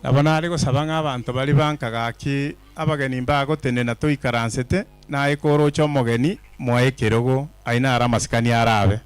Nabona ariko sabanga abantu bali bankagaki abageni mbago tenena tuikaransete na ikoro cyo mogeni mwaekerogo aina ara maskani arabe.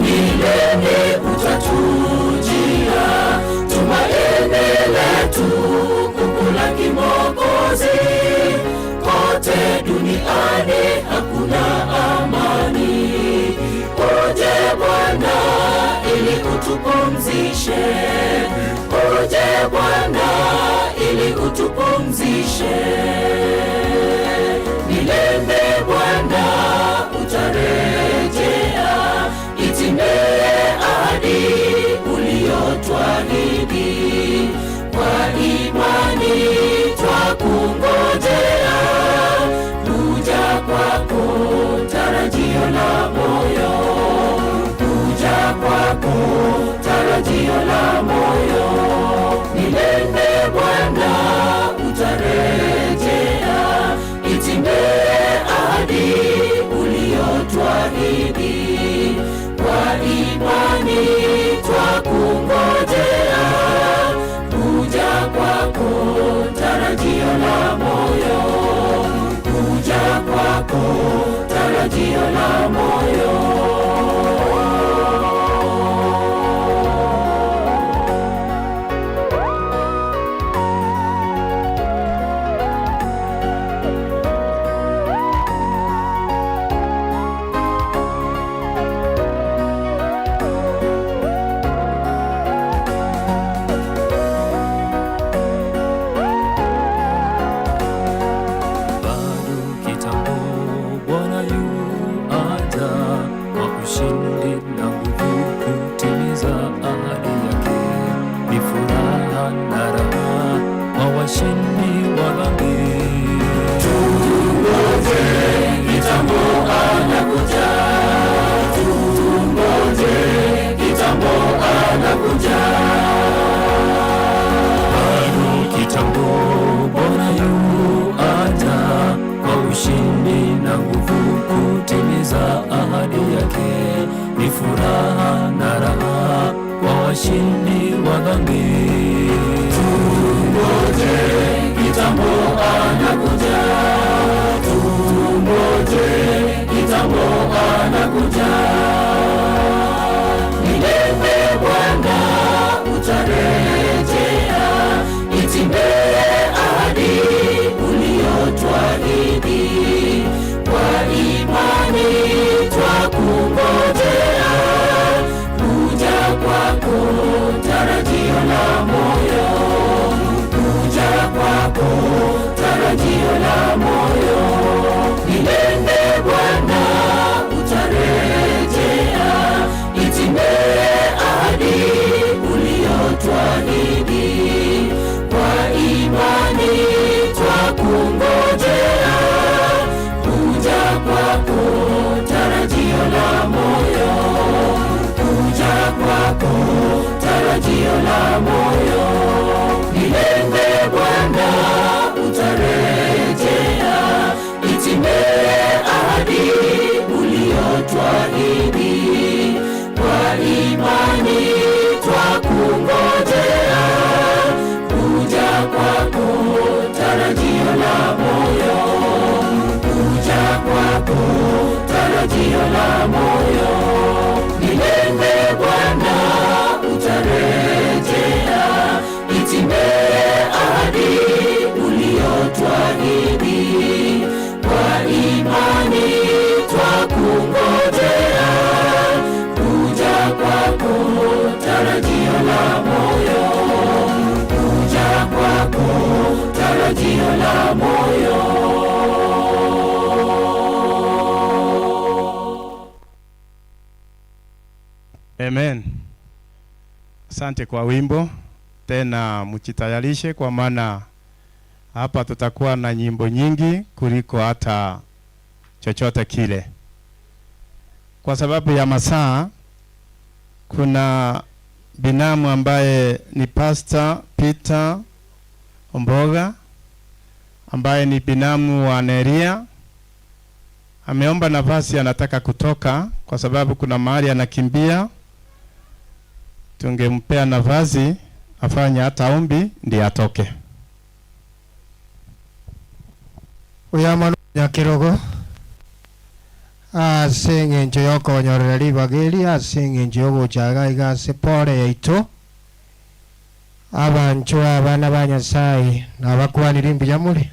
Milele utatujia, tumaini letu kukulaki Mwokozi. Kote duniani hakuna amani. Uje Bwana ili utupumzishe, uje Bwana ili utupumzishe. Milele Bwana utarejea, itimie ahadi uliyotwahidi. Kwa imani twakungojea kuja kwako, tarajio la moyo. Kuja kwako, tarajio la moyo. Milele Bwana utarejea, itimie ahadi uliyotwahidi. Kwa imani twakungojea kuja kwako, tarajio la moyo. Kuja kwako, tarajio la moyo. Ni furaha na raha kwa washindi wa dhambi. Tungoje, kitambo anakuja. Tungoje, kitambo anakuja. Milele Bwana utarejea, itimie ahadi uliyotwahidi. Kwa imani twakungojea kuja kwako, tarajio la moyo. Kuja kwako, tarajio la moyo. Milele Bwana utarejea, itimie ahadi uliyotwahidi. Kwa imani twakungojea kuja kwako, tarajio la moyo. Kuja kwako, tarajio la moyo. Milele Bwana utarejea, itimie ahadi uliyotwahidi. Kwa imani twakungojea kuja kwako, tarajio la moyo. Kuja kwako, tarajio la moyo. Milele Bwana utarejea, itimie ahadi uliyotwahidi. Kwa imani twakungojea kuja kwako, tarajio la moyo. Amen. Asante kwa wimbo. Tena mjitayarishe kwa maana hapa tutakuwa na nyimbo nyingi kuliko hata chochote kile. Kwa sababu ya masaa, kuna binamu ambaye ni Pastor Peter Omboga ambaye ni binamu wa Neria. Ameomba nafasi, anataka kutoka kwa sababu kuna mahali anakimbia. Tungempea nafasi afanye hata ombi ndiye atoke. Uyamano nyakirogo asenge njo yoko nyoreri bageli asenge njo yogo chaga igase pore yaito abancho abana banyasai nabakwanira imbiya muri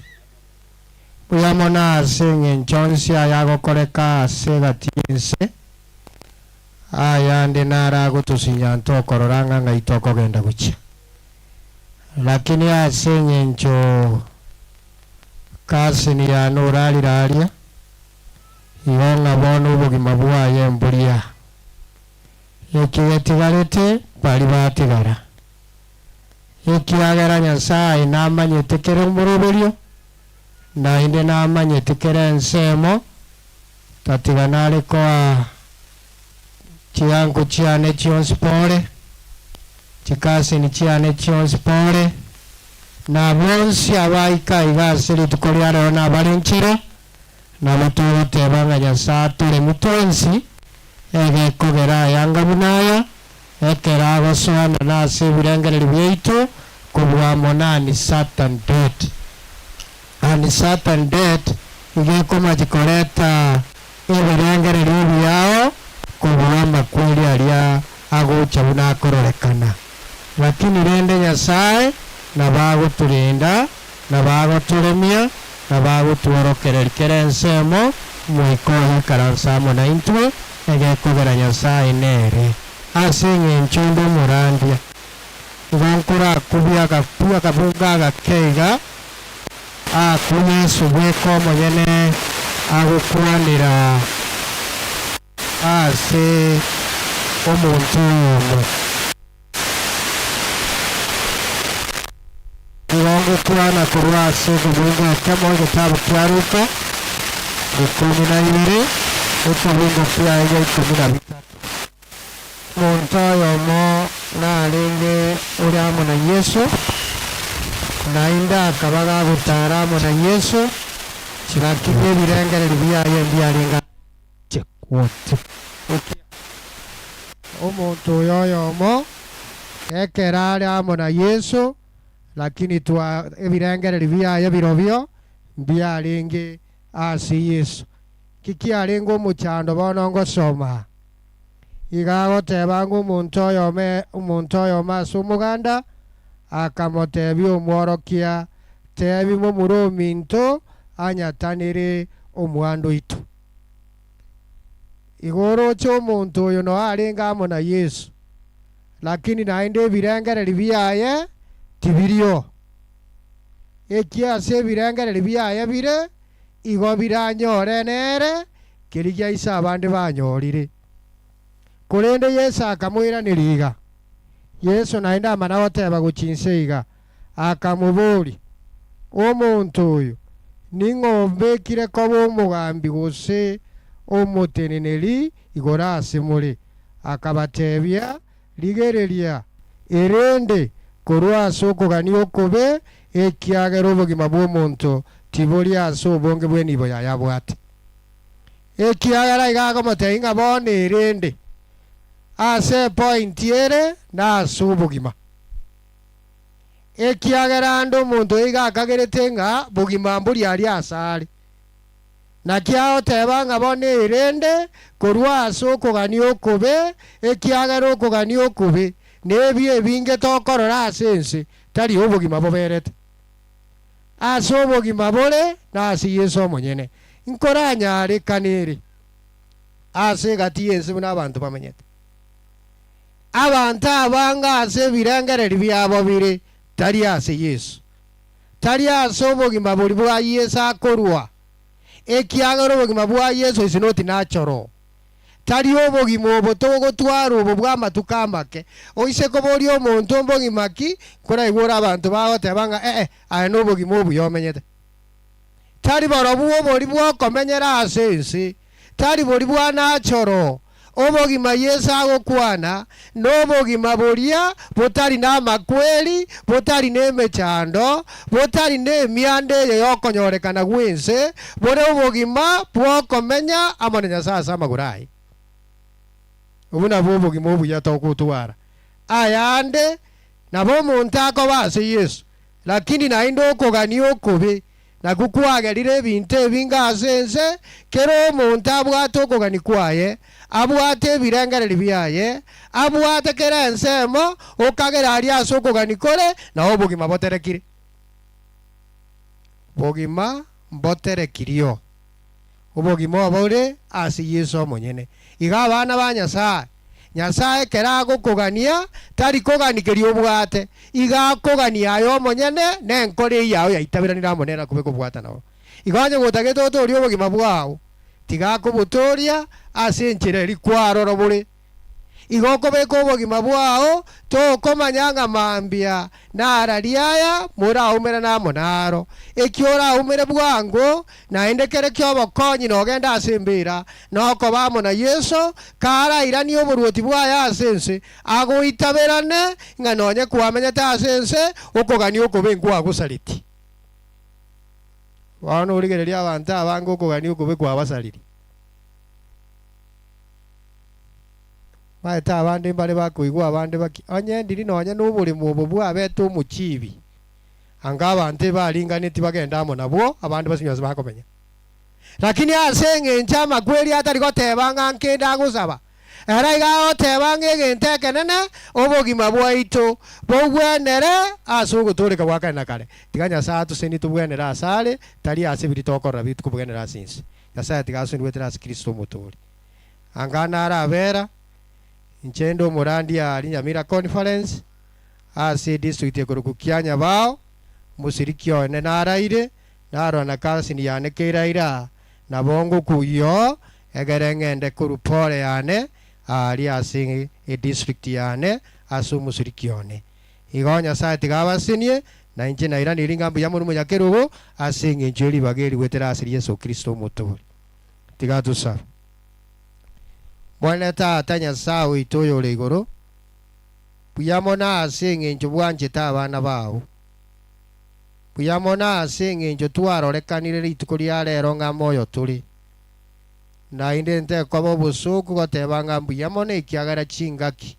uyamona asenge njonsi ayagokoreka asegatinse ayande nara gutusinya ntokororanga ngaitoko genda gucha lakini asenge njo kasi ni ya nurali ralia iwonga bono ubugima bwaye mbulia ekigetigarete bali batigara ekiragera Nyasaye namanyetekere muruberio na inde namanyetekere nsemo tatiganare kwa chiango chiane chionspore chikasi ni chiane chionspore na bonsi abaika igasiri tukoliare na barenchero na mutote banga Nyasaye tule mutonsi ege kogera yanga bunaya ekera goswana na sebirengere byeito kubwa monani Satan dead ani Satan dead ige koma jikoreta ebirengere byao kubwa makweli alia agocha buna kororekana lakini rende Nyasaye na bago tulinda na bago turemia na bago tuorokererikere nsemo mwikohe karansamo na intwe ege kogera Nyasaye nere asenge nchundo murandia ngonkura kubia kapua kabuga gakeiga akunye subweko monyene agukwanira ase omuntu uno Iwangu kuana kuruase kubunga kemo kitabu kia Luka 12 ukubunga pia ije 13 Montoyo mo na alinge uriamo na Yesu na inda akabaga gutaramo na Yesu chikakibye birengere biyaye mbiyalinga chekwote omuntu yoyo mo ekerale amo na Yesu lakini twa ebirengere biyaye birobyo mbiyalinge asi Yesu kikialinga omuchando bono ngosoma igago tebangu umuntu oyo maso umuganda akamotebya omworokia tebimo murominto anyatanire omwando itu igoro cho omuntu oyo no alinga amo na Yesu lakini nainde ebirengere biyaye tibirio ekiase ebirengere biyaye bire igo biranyore nere kirigia isa abandi banyorire kurende Yesu akamwira niriga Yesu naenda amana oteba guchinseiga akamuburi omuntu oyo ningombe kire kobo umugambi gose omuteneneri igora asimuri akabatebya ligereria erende korwa soko ganio kobe ekiagero bogima bw'omuntu tibori aso bonge bwenibo yayabwate ekiagera igago moteinga bone erende ase point ere na asubugima ekiagera ando muntu igakagerete nga bugima mburi ali asali na kiao tebanga bone erende korwa asoko ganio kobe ekiagera okuganio kobe nebye binge tokorora asense tari obugima boberete ase obugima bore na asi Yesu omonyene nkoranya ari kanere ase gati yense buna abantu bamenyete abantu abanga ase birengere byabo bire tari ase Yesu tari ase obugima buri bwa Yesu akorwa ekiagero obugima bwa Yesu is not natural tari obogima obo togotwara obo bwa amatuko amake oise koboria omonto obogima ki koraigora abantu bagotebanga aya na obogima obuya omenyete tari borobu obori bwokomenyera ase ense tari bori bwa nachoro obogima Yesu agokwana n'obogima boria botari n'amakweri botari n'emechando botari n'emiande eyo yokonyorekana gwense bore obogima bwokomenya amo na Nyasaye ase amagoro aye obu nabwo obogima obuya togotwara ayande nabo omonto akoba ase Yesu lakini naende okogania okobe nakukwagerire ebinto ebinga ase ense kero omonto abwate okogani kwaye abwate ebirengereri byaye abwate kera ensemo okagera ari ase okogani kore na obogima boterekire bogima boterekirio obogima obore ase Yesu omonyene iga abana ba Nyasaye Nyasaye kera agokogania tari koganikeria obwate iga akogania ayo omonyene nenkore yawe yaitabiranira amonera kube kobwata nao iganye gotagete otori obogima bwao tiga kobotoria ase enchera eri kwarora bore igokobeka obogima bwao tokomanyanga mambia narariaya moraumera namo naro ekiora bwango naendekere kyobokonyi nogenda ase embira nokobamo na Yesu karairani oboruoti bwaya ase ense agoitaberane ng'a nonye kwamenyete ase ense okogania okobe nkwagosareti bono origereria abantu abange okogania okobe kwabasariri maeta abande mbare bakoigwa abande baki onye ndiri nonye n'oboremo obo bwabete omochibi anga abantu baringaneti bagenda amo nabwo abande basinyoza bakomenya lakini ase eng'encha amakweri atari gotebanga nkenda gosaba era iga otebanga egente ekenene obogima bwaito bogwenere ase ogotoreka gwakane na kare tiga Nyasaye atoseni tobwenere asare tari ase biri tokorora bitu kobwenera ase ense Nyasaye tiga asoni gwetera ase Kristo omotori anga nara abera nchendo morandi ali Nyamira conference ase district ekoroku Kianya bao musirikio ene naraire naro na kasini yane keiraira na bongo kuyo egerengende kurupore yane ali ase district yane asu musirikione igonya Nyasaye tigabasinie na inche naira niringambu ya murumo yakerugo ase ngenjeri bageri gwetera ase Yesu Kristo omotori tigatusa Bwana Tata Nyasaye witũ ũyũ ũrĩ igũrũ buyamona ase eng'encho bwanchete abana bao buyamona ase eng'encho twarorekanire rituko ria rero ng'a moyo tũrĩ naende ntekoba obosuku goteba ng'a buyamona ekiagera chingaki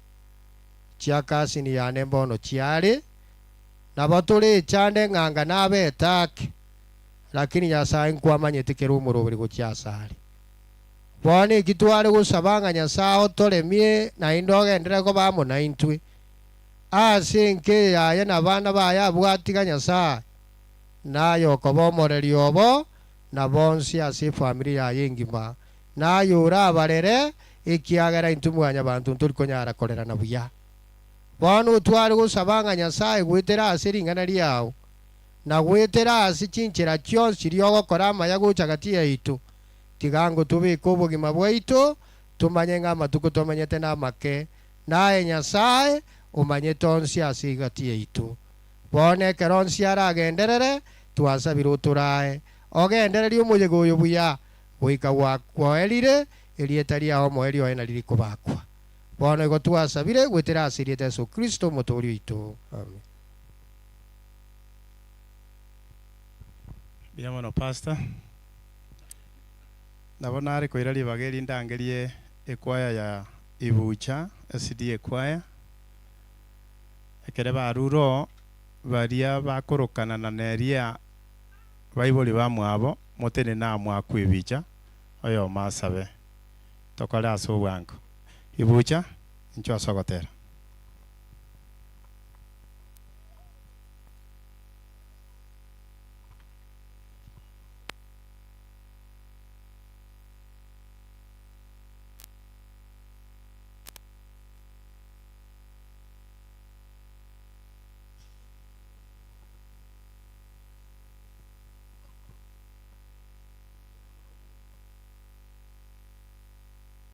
chia kasini yane mbono chiarĩ nabo tũrĩ chande ng'anga nabetake lakini Nyasaye nkwamanyete kero omoroberi gochiasare bono eki tware gosaba ng'a Nyasaye otoremie naende ogendere kobamo na intwe ase enke yaye na bana baye abwatiga Nyasaye naye okoba omoreri obo na bonsi ase efamiri yaye engima naye ora abarere ekiagera intwe mwanya bantu ntori konyara korerana buya bono tware gosaba ng'a Nyasaye gwetera ase ring'ana riao na gwetera ase chinchera chionsi chiria ogokora amaya gocha gati yaitu tigango tubika obogima bwaitu tumanye ng'a amatuko tomenyete namake naye Nyasaye omanyete onsi ase gati yaitu bono ekero onsi aragenderere twasabire oturae ogendereria omoyega oyo buya goika gwakwoerire erieta riao moeri oye nariri kobakwa bono igo twasabire gwetera ase erieta Yesu Kristo omotori oito amen. Biamono pastor nabona ari koira libageri ndangerie ekwaya ya Ibucha SD ekwaya ekere baruro baria bakorokana na neria baiboli bamwabo motene na mwakwibicha oyo masabe tokora aso bwanko Ibucha ncho asogotera